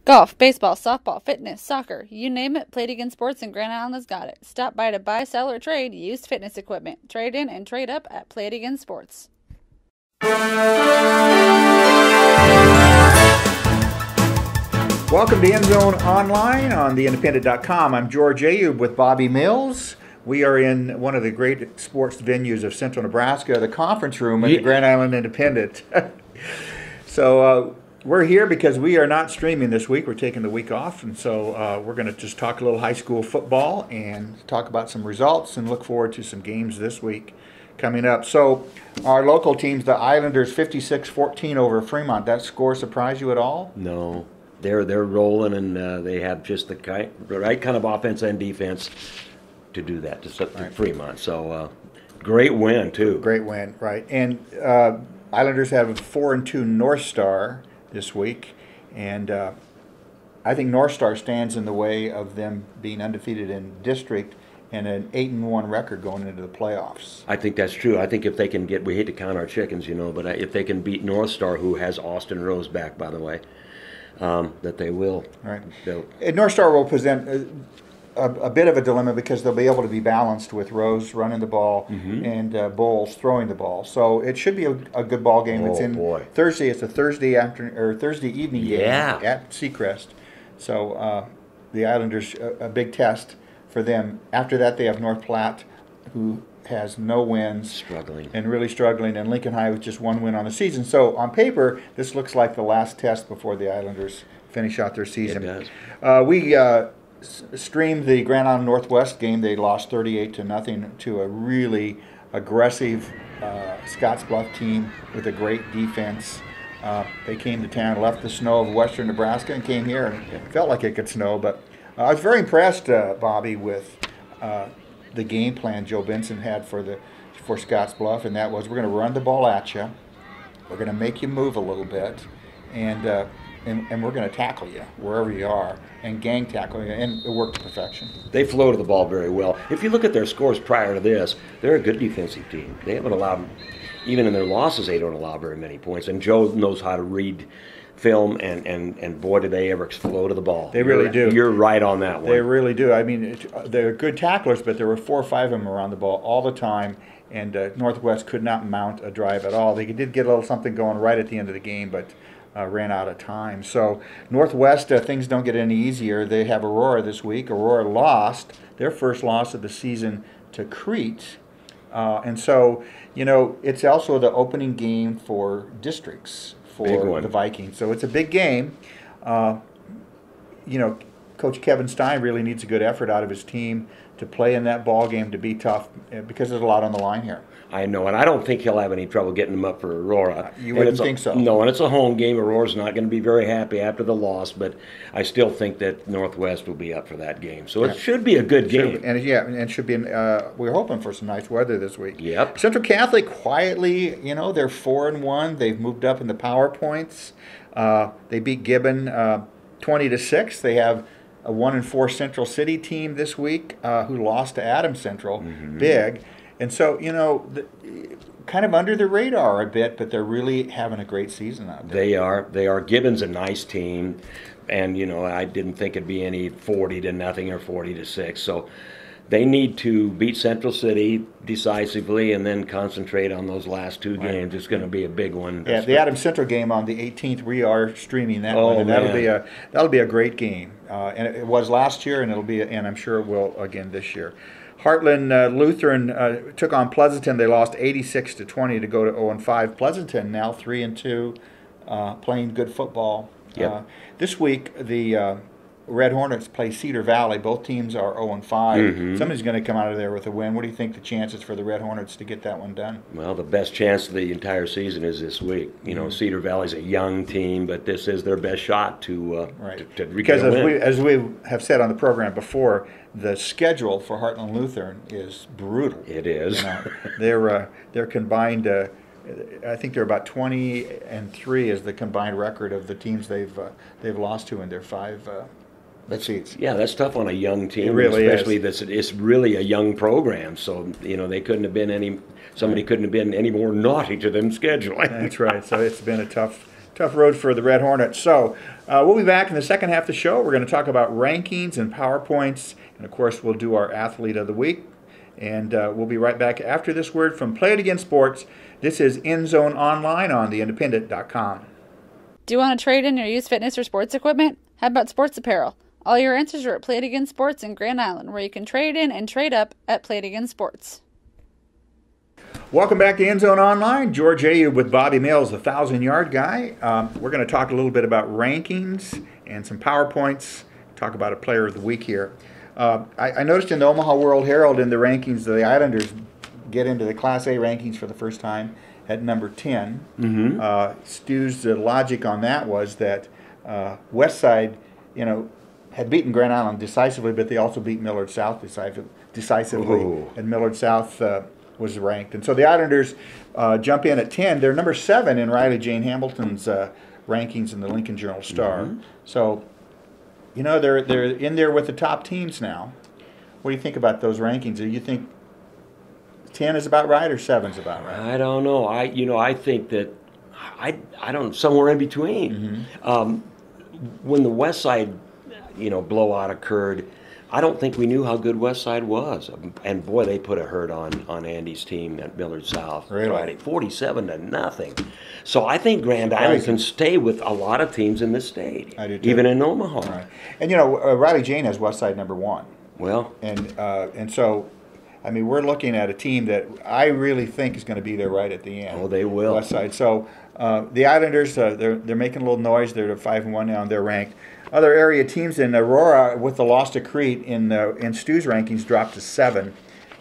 Golf, baseball, softball, fitness, soccer, you name it, Play It Again Sports in Grand Island has got it. Stop by to buy, sell, or trade used fitness equipment. Trade in and trade up at Play It Again Sports. Welcome to End Zone Online on theindependent.com. I'm George Ayoub with Bobby Mills. We are in one of the great sports venues of central Nebraska, the conference room at the Grand Island Independent. So we're here because we are not streaming this week. We're taking the week off, and so we're going to just talk a little high school football and talk about some results and look forward to some games this week coming up. So our local teams, the Islanders 56-14 over Fremont. That score surprise you at all? No. They're rolling, and they have just the right kind of offense and defense to do that, to Fremont. So great win, too. Great win, right. And Islanders have a 4-2 North Star this week, and I think North Star stands in the way of them being undefeated in district and an 8-1 record going into the playoffs. I think that's true. I think if they can get, we hate to count our chickens, but if they can beat North Star, who has Austin Rose back, by the way, that they will. Right. And North Star will present a bit of a dilemma because they'll be able to be balanced with Rose running the ball and Bowles throwing the ball. So it should be a good ball game. It's Thursday. It's a Thursday afternoon or Thursday evening game at Seacrest. So the Islanders, a big test for them. After that, they have North Platte, who has no wins, really struggling, and Lincoln High with just one win on the season. So on paper, this looks like the last test before the Islanders finish out their season. It does. We streamed the Grand Island Northwest game. They lost 38-0 to a really aggressive Scottsbluff team with a great defense. They came to town, left the snow of western Nebraska, and came here, and it felt like it could snow. But I was very impressed, Bobby, with the game plan Joe Benson had for Scottsbluff, and that was, we're going to run the ball at you, we're going to make you move a little bit, and we're going to tackle you wherever you are, and gang tackle you, and it worked to perfection. They floated the ball very well. If you look at their scores prior to this, they're a good defensive team. They haven't allowed, even in their losses, they don't allow very many points, and Joe knows how to read film, and boy, did they ever explode the ball. They really do. You're right on that one. They really do. I mean, they're good tacklers, but there were 4 or 5 of them around the ball all the time, and Northwest could not mount a drive at all. They did get a little something going right at the end of the game, but ran out of time. So Northwest, things don't get any easier. They have Aurora this week. Aurora lost their first loss of the season to Crete, and so it's also the opening game for districts for the Vikings. So it's a big game. Coach Kevin Stein really needs a good effort out of his team to play in that ball game, to be tough, because there's a lot on the line here. I know, and I don't think he'll have any trouble getting them up for Aurora. You wouldn't think so? No, and it's a home game. Aurora's not going to be very happy after the loss, but I still think that Northwest will be up for that game. So it should be a good game. And it should be. We're hoping for some nice weather this week. Yep. Central Catholic quietly, they're 4-1. They've moved up in the power points. They beat Gibbon 20-6. They have a 1-4 Central City team this week who lost to Adams Central, big. And so, kind of under the radar a bit, but they're really having a great season out there. They are. Gibbon's a nice team, and, I didn't think it'd be any 40-0 or 40-6. So they need to beat Central City decisively and then concentrate on those last 2 games. It's going to be a big one. Yeah, the Adams Central game on the 18th, we are streaming that one, and that'll be a great game. And it was last year, and I'm sure it will again this year. Heartland Lutheran took on Pleasanton. They lost 86-20 to go to 0-5. Pleasanton now 3-2, playing good football. Yep. This week the Red Hornets play Cedar Valley. Both teams are 0-5. Somebody's going to come out of there with a win. What do you think the chances for the Red Hornets to get that one done? Well, the best chance of the entire season is this week. Cedar Valley's a young team, but this is their best shot to because as we have said on the program before, the schedule for Heartland Lutheran is brutal. It is. They're combined. I think they're about 20-3 is the combined record of the teams they've lost to in their 5 seats. Yeah, that's tough on a young team. It really especially is. It's really a young program. So they couldn't have been any. Somebody couldn't have been any more naughty to them scheduling. That's right. So it's been a tough tough road for the Red Hornets. So we'll be back in the second half of the show. We're going to talk about rankings and PowerPoints, and of course we'll do our Athlete of the Week. And we'll be right back after this word from Play It Again Sports. This is End Zone Online on theindependent.com. Do you want to trade in your used fitness or sports equipment? How about sports apparel? All your answers are at Play It Again Sports in Grand Island, where you can trade in and trade up at Play It Again Sports. Welcome back to End Zone Online. George Ayoub with Bobby Mills, the 1,000-yard guy. We're going to talk a little bit about rankings and some PowerPoints, talk about a player of the week here. I noticed in the Omaha World Herald in the rankings, the Islanders get into the Class A rankings for the first time at number 10. Mm-hmm. Stu's logic on that was that Westside, had beaten Grand Island decisively, but they also beat Millard South decisively, Ooh. and Millard South was ranked. And so the Islanders jump in at 10. They're number 7 in Riley Jane Hamilton's rankings in the Lincoln Journal-Star. Mm-hmm. So, they're in there with the top teams now. What do you think about those rankings? Do you think 10 is about right or 7 is about right? I don't know. I think that I don't somewhere in between. Mm-hmm. When the West Side, blowout occurred, I don't think we knew how good West Side was. And boy, they put a hurt on Andy's team at Millard South. Really? Friday, 47-0. So I think Grand Island can stay with a lot of teams in the state, I do too. even in Omaha. Right. And Riley Jane has West Side number 1. Well, and so, we're looking at a team that I really think is going to be there right at the end. Oh, they will. West Side. So the Islanders, they're making a little noise. They're 5-1 now, and they're ranked. Other area teams in Aurora, with the loss to Crete in Stu's rankings, dropped to 7,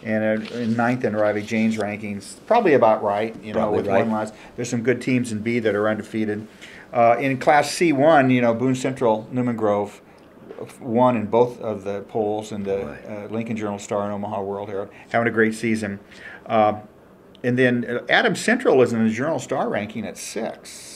and in 9th in Riley Jane's rankings, probably about right. Probably with right. 1 loss. There's some good teams in B that are undefeated. In Class C1, Boone Central, Newman Grove won in both of the polls in the Lincoln Journal-Star and Omaha World Herald, having a great season. And then Adams Central is in the Journal-Star ranking at 6.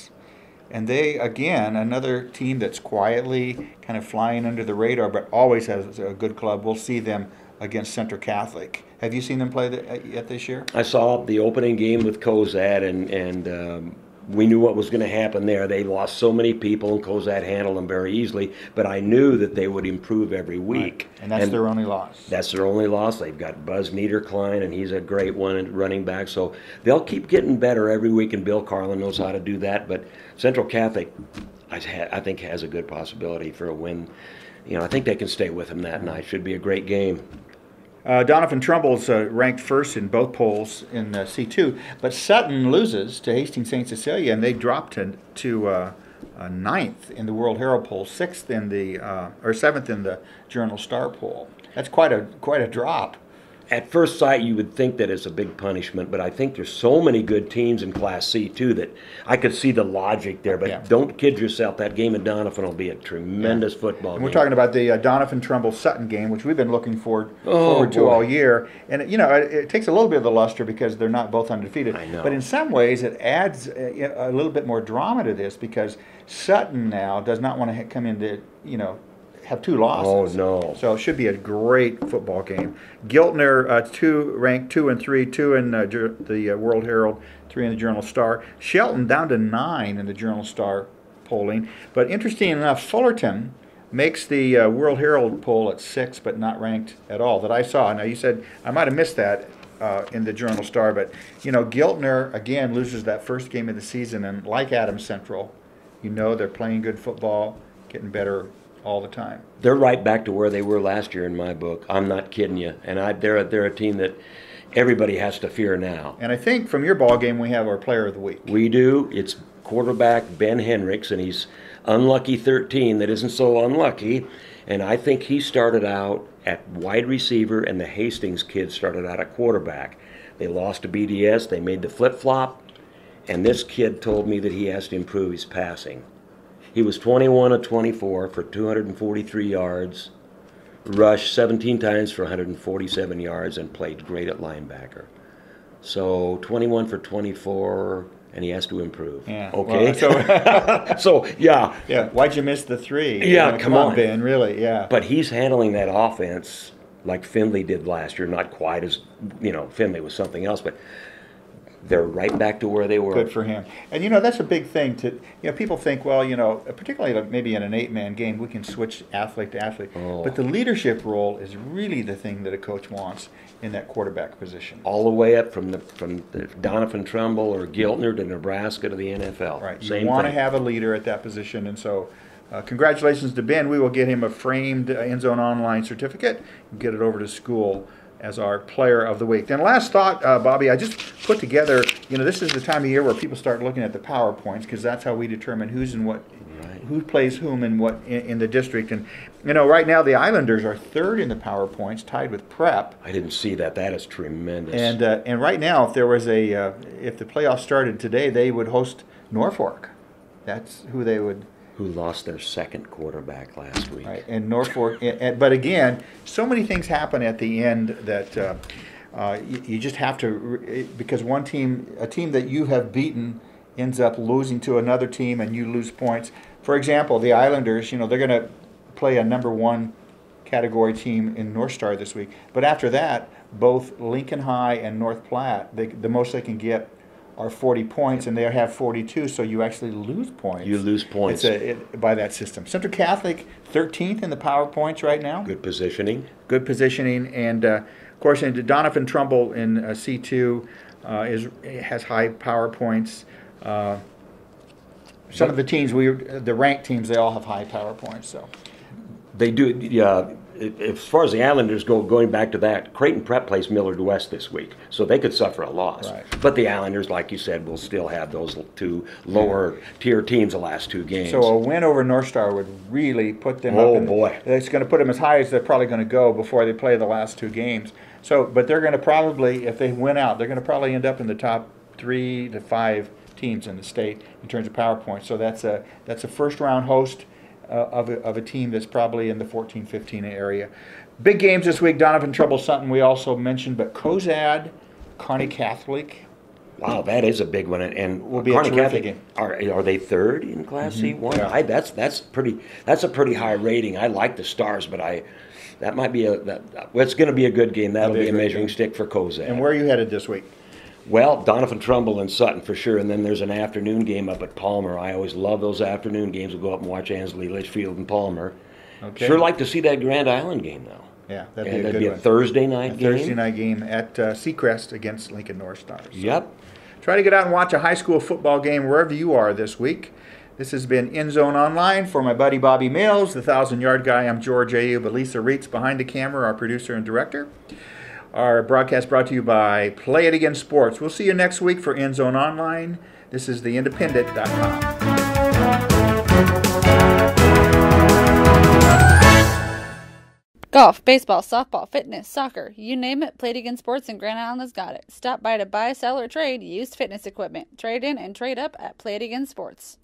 And they, again, another team that's quietly kind of flying under the radar, but always has a good club. We'll see them against Central Catholic. Have you seen them play yet this year? I saw the opening game with Cozad, and we knew what was going to happen there. They lost so many people, and Cozad handled them very easily. But I knew that they would improve every week. Right. And that's their only loss. That's their only loss. They've got Buzz Niederklein, and he's a great one at running back. So they'll keep getting better every week, and Bill Carlin knows how to do that. But Central Catholic, I think, has a good possibility for a win. I think they can stay with them that night. Should be a great game. Donovan Trumbull's ranked first in both polls in C2, but Sutton loses to Hastings St. Cecilia, and they dropped to 9th in the World Herald poll, 7th in the Journal-Star poll. That's quite a drop. At first sight, you would think that it's a big punishment, but I think there's so many good teams in Class C, too, that I could see the logic there. But don't kid yourself. That game in Donovan will be a tremendous football game. We're talking about the Donovan-Trumbull-Sutton game, which we've been looking forward to all year. And, it takes a little bit of the luster because they're not both undefeated. I know. But in some ways, it adds a little bit more drama to this because Sutton now does not want to come into, have 2 losses. Oh, no. So it should be a great football game. Giltner, ranked 2 and 3, 2 in the World Herald, 3 in the Journal-Star. Shelton down to 9 in the Journal-Star polling. But interesting enough, Fullerton makes the World Herald poll at 6, but not ranked at all that I saw. Now, you said I might have missed that in the Journal-Star, but, Giltner, again, loses that first game of the season, and like Adams Central, they're playing good football, getting better all the time. They're right back to where they were last year in my book. I'm not kidding you. And they're a team that everybody has to fear now. And I think from your ball game we have our player of the week. We do. It's quarterback Ben Henricks, and he's unlucky 13 that isn't so unlucky. And I think he started out at wide receiver, and the Hastings kid started out at quarterback. They lost to BDS. They made the flip-flop. And this kid told me that he has to improve his passing. He was 21 of 24 for 243 yards, rushed 17 times for 147 yards, and played great at linebacker. So 21 for 24, and he has to improve. Yeah. Okay. Well, so yeah. Yeah. Why'd you miss the 3? Yeah. Come on, Ben. Really. Yeah. But he's handling that offense like Finley did last year. Not quite as Finley was something else, but they're right back to where they were. Good for him. And, that's a big thing people think, well, particularly maybe in an 8-man game, we can switch athlete to athlete. Oh. But the leadership role is really the thing that a coach wants in that quarterback position. All the way up from the Donovan Trumbull or Giltner to Nebraska to the NFL. Right. Same You want to thing. have a leader at that position. And so congratulations to Ben. We will get him a framed End Zone Online certificate and get it over to school as our player of the week. Then last thought, Bobby, I just put together, this is the time of year where people start looking at the PowerPoints because that's how we determine who's in what, Right. who plays whom and what in the district. And, right now the Islanders are third in the PowerPoints, tied with Prep. I didn't see that. That is tremendous. And right now, if there was if the playoffs started today, they would host Norfolk. That's who they would. Who lost their second quarterback last week. Right, and Norfolk, but again, so many things happen at the end that you just have to, because a team that you have beaten ends up losing to another team and you lose points. For example, the Islanders, they're going to play a number 1 category team in North Star this week. But after that, both Lincoln High and North Platte, the most they can get are 40 points, and they have 42, so you actually lose points. You lose points. By that system. Central Catholic, 13th in the PowerPoints right now. Good positioning. Good positioning, and of course, Donovan Trumbull in C2 has high PowerPoints. Some of the teams, the ranked teams, they all have high PowerPoints. So They do. Yeah. As far as the Islanders go, going back to that, Creighton Prep plays Millard West this week, so they could suffer a loss. Right. But the Islanders, like you said, will still have those 2 lower tier teams the last 2 games. So a win over North Star would really put them up. Oh, boy. It's going to put them as high as they're probably going to go before they play the last 2 games. So, but they're going to probably, if they win out, they're going to probably end up in the top 3 to 5 teams in the state in terms of PowerPoint. So that's a first round host of a team that's probably in the 14-15 area. Big games this week. Donovan Trumbull, something we also mentioned, but Cozad, Kearney Catholic. Wow, that is a big one, and will be a Kearney terrific Catholic, game. Are they third in Class C1? Yeah. That's a pretty high rating. I like the Stars, but that might be it's going to be a good game. That'll be a measuring stick for Cozad. And where are you headed this week? Well, Donovan Trumbull and Sutton for sure, and then there's an afternoon game up at Palmer. I always love those afternoon games. We'll go up and watch Ansley Litchfield and Palmer. Okay. Sure like to see that Grand Island game, though. Yeah, That'd be a Thursday night game. Thursday night game at Seacrest against Lincoln North Stars. So Yep. try to get out and watch a high school football game wherever you are this week. This has been End Zone Online for my buddy Bobby Mills, the 1,000-yard guy. I'm George Ayoub. Elisa Reitz behind the camera, our producer and director. Our broadcast brought to you by Play It Again Sports. We'll see you next week for End Zone Online. This is theindependent.com. Golf, baseball, softball, fitness, soccer, you name it, Play It Again Sports in Grand Island has got it. Stop by to buy, sell, or trade used fitness equipment. Trade in and trade up at Play It Again Sports.